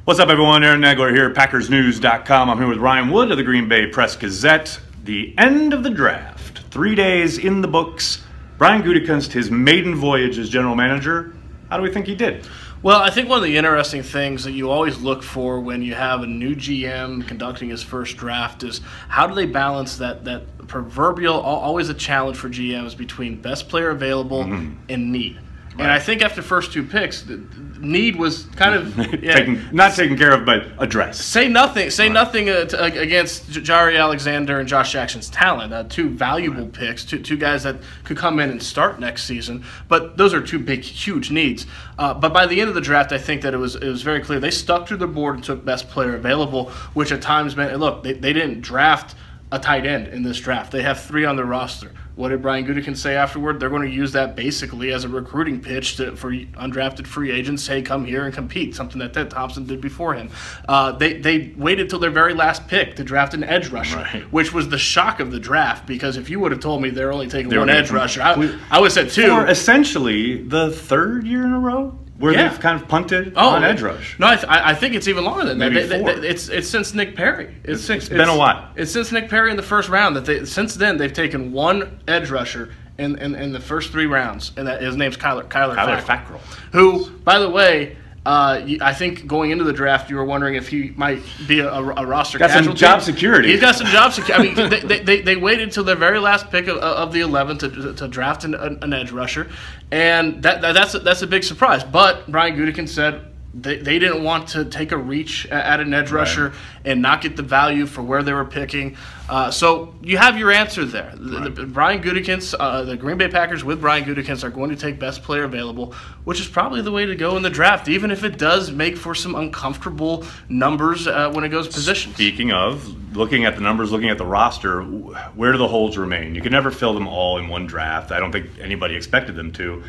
What's up, everyone? Aaron Nagler here, PackersNews.com. I'm here with Ryan Wood of the Green Bay Press-Gazette. The end of the draft. 3 days in the books. Brian Gutekunst, his maiden voyage as general manager. How do we think he did? Well, I think one of the interesting things that you always look for when you have a new GM conducting his first draft is how do they balance that proverbial, always a challenge for GMs between best player available and need. Right. And I think after the first two picks, the need was kind of not taken care of, but addressed. Say nothing against Jari Alexander and Josh Jackson's talent. Two valuable picks, two guys that could come in and start next season. But those are two big, huge needs. But by the end of the draft, I think that it was very clear they stuck to the board and took best player available, which at times meant, look, they didn't draft a tight end in this draft. They have 3 on their roster. What did Brian Gutekunst say afterward? They're going to use that basically as a recruiting pitch for undrafted free agents. Hey, come here and compete, something that Ted Thompson did before him. They waited till their very last pick to draft an edge rusher, which was the shock of the draft, because if you would have told me they're only taking one edge rusher, I would have said 2. For essentially the 3rd year in a row where they've kind of punted on edge rush. No, I think it's even longer than that. Maybe 4. It's since Nick Perry. It's been a while. It's since Nick Perry in the first round since then they've taken one edge rusher in the first 3 rounds, and his name's Kyler Fackrell, who, by the way, I think going into the draft, you were wondering if he might be a roster casualty. Got some job security. He's got some job security. I mean, they waited until their very last pick of the 11th to draft an edge rusher, and that's a big surprise. But Brian Gutekunst said they didn't want to take a reach at an edge rusher and not get the value for where they were picking. So you have your answer there. Brian Gutekunst, the Green Bay Packers with Brian Gutekunst are going to take best player available, which is probably the way to go in the draft, even if it does make for some uncomfortable numbers when it goes positions. Speaking of looking at the numbers, looking at the roster, where do the holes remain? You can never fill them all in one draft. I don't think anybody expected them to.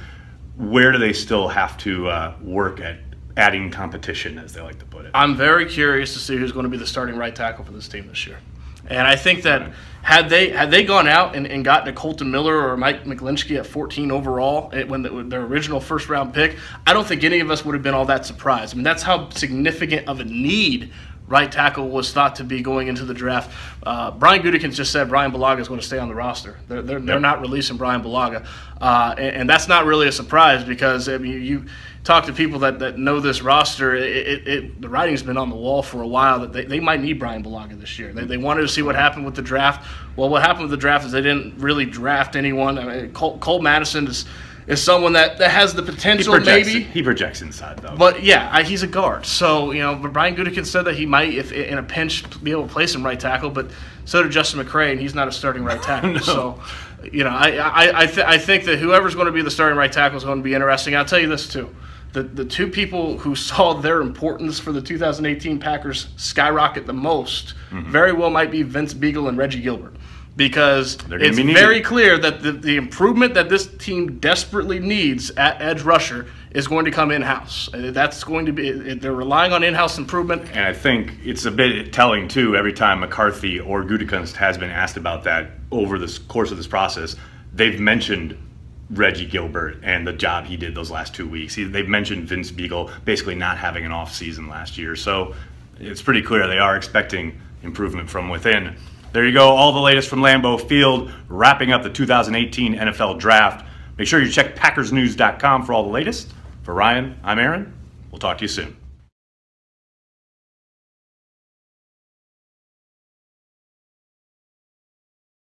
Where do they still have to work at adding competition, as they like to put it? I'm very curious to see who's going to be the starting right tackle for this team this year. And I think that had they gone out and gotten a Colton Miller or Mike McGlinchey at 14 overall when their original first-round pick, I don't think any of us would have been all that surprised. I mean, that's how significant of a need right tackle was thought to be going into the draft. Brian Gutekunst just said Brian Bulaga is going to stay on the roster. They're not releasing Brian Bulaga. And that's not really a surprise, because I mean, you talk to people that know this roster, the writing's been on the wall for a while that they might need Brian Bulaga this year. They wanted to see what happened with the draft. Well, what happened with the draft is they didn't really draft anyone. I mean, Cole Madison is someone that has the potential. He projects inside, though. But yeah, he's a guard. So, but Brian Gutekunst said that he might, if in a pinch, be able to place him right tackle. But so did Justin McCray, and he's not a starting right tackle. No. So, I think that whoever's going to be the starting right tackle is going to be interesting. I'll tell you this too. The 2 people who saw their importance for the 2018 Packers skyrocket the most very well might be Vince Beagle and Reggie Gilbert, because it's very clear that the improvement that this team desperately needs at edge rusher is going to come in-house. That's going to be – they're relying on in-house improvement. And I think it's a bit telling, too, every time McCarthy or Gutekunst has been asked about that over the course of this process, they've mentioned Reggie Gilbert and the job he did those last 2 weeks. They've mentioned Vince Beagle basically not having an off season last year. So it's pretty clear they are expecting improvement from within. There you go, all the latest from Lambeau Field, wrapping up the 2018 NFL Draft. Make sure you check PackersNews.com for all the latest. For Ryan, I'm Aaron. We'll talk to you soon.